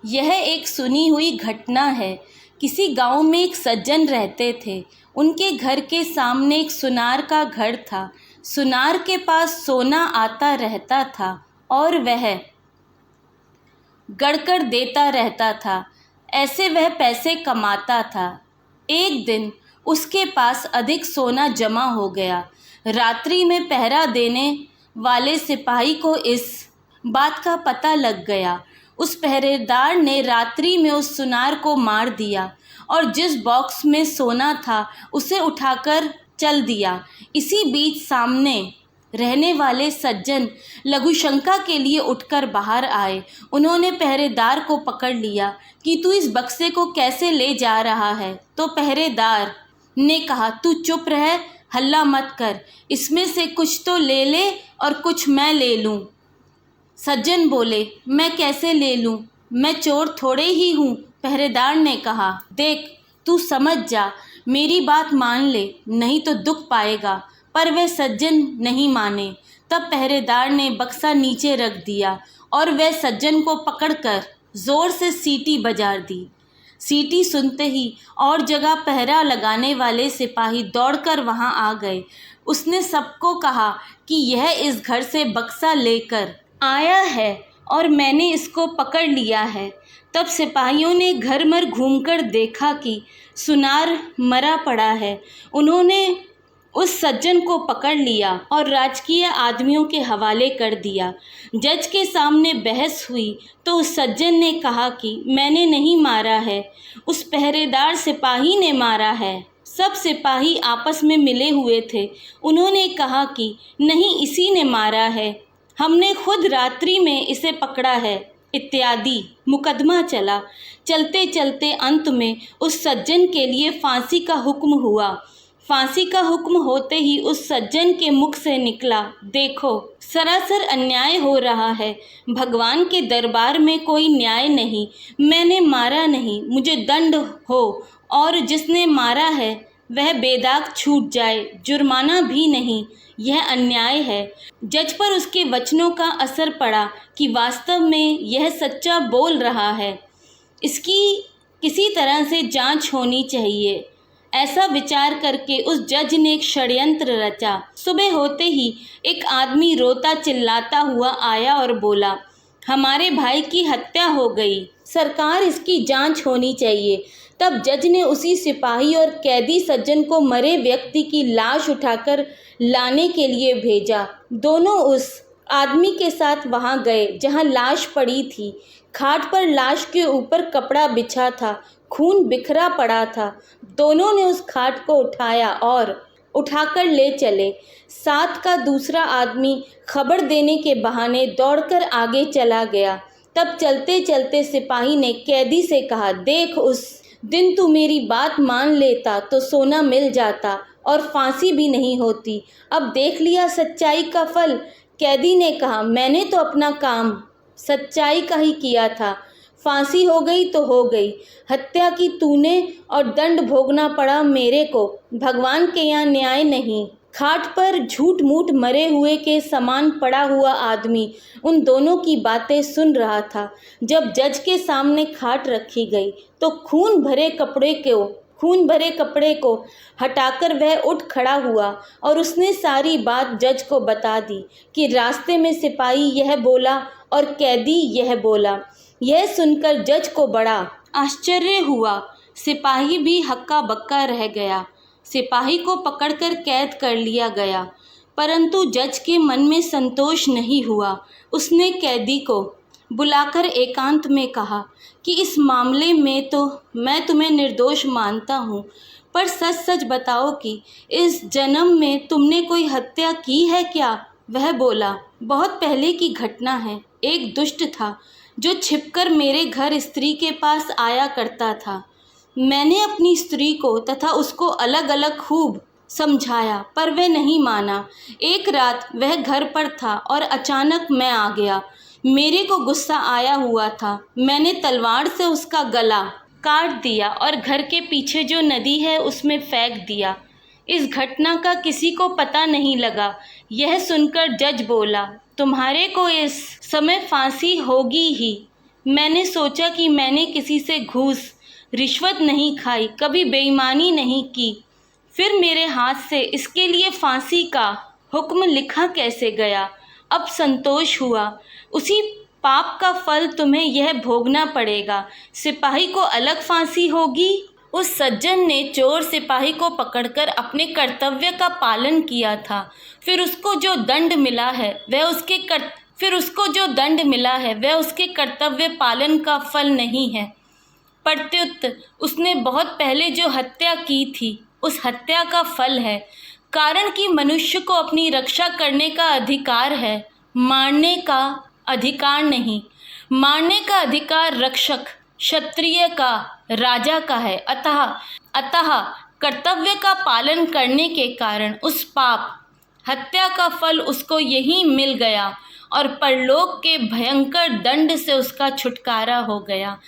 यह एक सुनी हुई घटना है। किसी गांव में एक सज्जन रहते थे। उनके घर के सामने एक सुनार का घर था। सुनार के पास सोना आता रहता था और वह गढ़कर देता रहता था। ऐसे वह पैसे कमाता था। एक दिन उसके पास अधिक सोना जमा हो गया। रात्रि में पहरा देने वाले सिपाही को इस बात का पता लग गया। उस पहरेदार ने रात्रि में उस सुनार को मार दिया और जिस बॉक्स में सोना था उसे उठाकर चल दिया। इसी बीच सामने रहने वाले सज्जन लघुशंका के लिए उठकर बाहर आए। उन्होंने पहरेदार को पकड़ लिया कि तू इस बक्से को कैसे ले जा रहा है। तो पहरेदार ने कहा, तू चुप रह, हल्ला मत कर, इसमें से कुछ तो ले ले और कुछ मैं ले लूँ। सज्जन बोले, मैं कैसे ले लूँ, मैं चोर थोड़े ही हूँ। पहरेदार ने कहा, देख तू समझ जा, मेरी बात मान ले, नहीं तो दुख पाएगा। पर वह सज्जन नहीं माने। तब पहरेदार ने बक्सा नीचे रख दिया और वह सज्जन को पकड़कर जोर से सीटी बजा दी। सीटी सुनते ही और जगह पहरा लगाने वाले सिपाही दौड़कर वहां आ गए। उसने सबको कहा कि यह इस घर से बक्सा लेकर आया है और मैंने इसको पकड़ लिया है। तब सिपाहियों ने घर भर घूमकर देखा कि सुनार मरा पड़ा है। उन्होंने उस सज्जन को पकड़ लिया और राजकीय आदमियों के हवाले कर दिया। जज के सामने बहस हुई तो उस सज्जन ने कहा कि मैंने नहीं मारा है, उस पहरेदार सिपाही ने मारा है। सब सिपाही आपस में मिले हुए थे। उन्होंने कहा कि नहीं, इसी ने मारा है, हमने खुद रात्रि में इसे पकड़ा है, इत्यादि। मुकदमा चला। चलते चलते अंत में उस सज्जन के लिए फांसी का हुक्म हुआ। फांसी का हुक्म होते ही उस सज्जन के मुख से निकला, देखो सरासर अन्याय हो रहा है, भगवान के दरबार में कोई न्याय नहीं, मैंने मारा नहीं, मुझे दंड हो और जिसने मारा है वह बेदाग छूट जाए, जुर्माना भी नहीं, यह अन्याय है। जज पर उसके वचनों का असर पड़ा कि वास्तव में यह सच्चा बोल रहा है, इसकी किसी तरह से जांच होनी चाहिए। ऐसा विचार करके उस जज ने एक षड्यंत्र रचा। सुबह होते ही एक आदमी रोता चिल्लाता हुआ आया और बोला, हमारे भाई की हत्या हो गई, सरकार इसकी जांच होनी चाहिए। तब जज ने उसी सिपाही और कैदी सज्जन को मरे व्यक्ति की लाश उठाकर लाने के लिए भेजा। दोनों उस आदमी के साथ वहां गए जहां लाश पड़ी थी। खाट पर लाश के ऊपर कपड़ा बिछा था, खून बिखरा पड़ा था। दोनों ने उस खाट को उठाया और उठाकर ले चले। साथ का दूसरा आदमी खबर देने के बहाने दौड़कर आगे चला गया। तब चलते चलते सिपाही ने कैदी से कहा, देख उस दिन तू मेरी बात मान लेता तो सोना मिल जाता और फांसी भी नहीं होती। अब देख लिया सच्चाई का फल। कैदी ने कहा, मैंने तो अपना काम सच्चाई का ही किया था, फांसी हो गई तो हो गई, हत्या की तूने और दंड भोगना पड़ा मेरे को। भगवान के यहाँ न्याय नहीं। खाट पर झूठ मूठ मरे हुए के समान पड़ा हुआ आदमी उन दोनों की बातें सुन रहा था। जब जज के सामने खाट रखी गई तो खून भरे कपड़े को हटाकर वह उठ खड़ा हुआ और उसने सारी बात जज को बता दी कि रास्ते में सिपाही यह बोला और कैदी यह बोला। यह सुनकर जज को बड़ा आश्चर्य हुआ। सिपाही भी हक्का बक्का रह गया। सिपाही को पकड़कर कैद कर लिया गया, परंतु जज के मन में संतोष नहीं हुआ। उसने कैदी को बुलाकर एकांत में कहा कि इस मामले में तो मैं तुम्हें निर्दोष मानता हूँ, पर सच सच बताओ कि इस जन्म में तुमने कोई हत्या की है क्या? वह बोला, बहुत पहले की घटना है। एक दुष्ट था जो छिपकर मेरे घर स्त्री के पास आया करता था। मैंने अपनी स्त्री को तथा उसको अलग अलग खूब समझाया, पर वह नहीं माना। एक रात वह घर पर था और अचानक मैं आ गया। मेरे को गुस्सा आया हुआ था। मैंने तलवार से उसका गला काट दिया और घर के पीछे जो नदी है उसमें फेंक दिया। इस घटना का किसी को पता नहीं लगा। यह सुनकर जज बोला, तुम्हारे को इस समय फांसी होगी ही। मैंने सोचा कि मैंने किसी से घूस रिश्वत नहीं खाई, कभी बेईमानी नहीं की, फिर मेरे हाथ से इसके लिए फांसी का हुक्म लिखा कैसे गया। अब संतोष हुआ, उसी पाप का फल तुम्हें यह भोगना पड़ेगा। सिपाही को अलग फांसी होगी। उस सज्जन ने चोर सिपाही को पकड़कर अपने कर्तव्य का पालन किया था। फिर उसको जो दंड मिला है वह उसके कर्तव्य पालन का फल नहीं है। प्रत्युत उसने बहुत पहले जो हत्या की थी उस हत्या का फल है। कारण कि मनुष्य को अपनी रक्षा करने का अधिकार है, मारने का अधिकार नहीं। मारने का अधिकार रक्षक क्षत्रिय का, राजा का है। अतः कर्तव्य का पालन करने के कारण उस पाप हत्या का फल उसको यहीं मिल गया और परलोक के भयंकर दंड से उसका छुटकारा हो गया।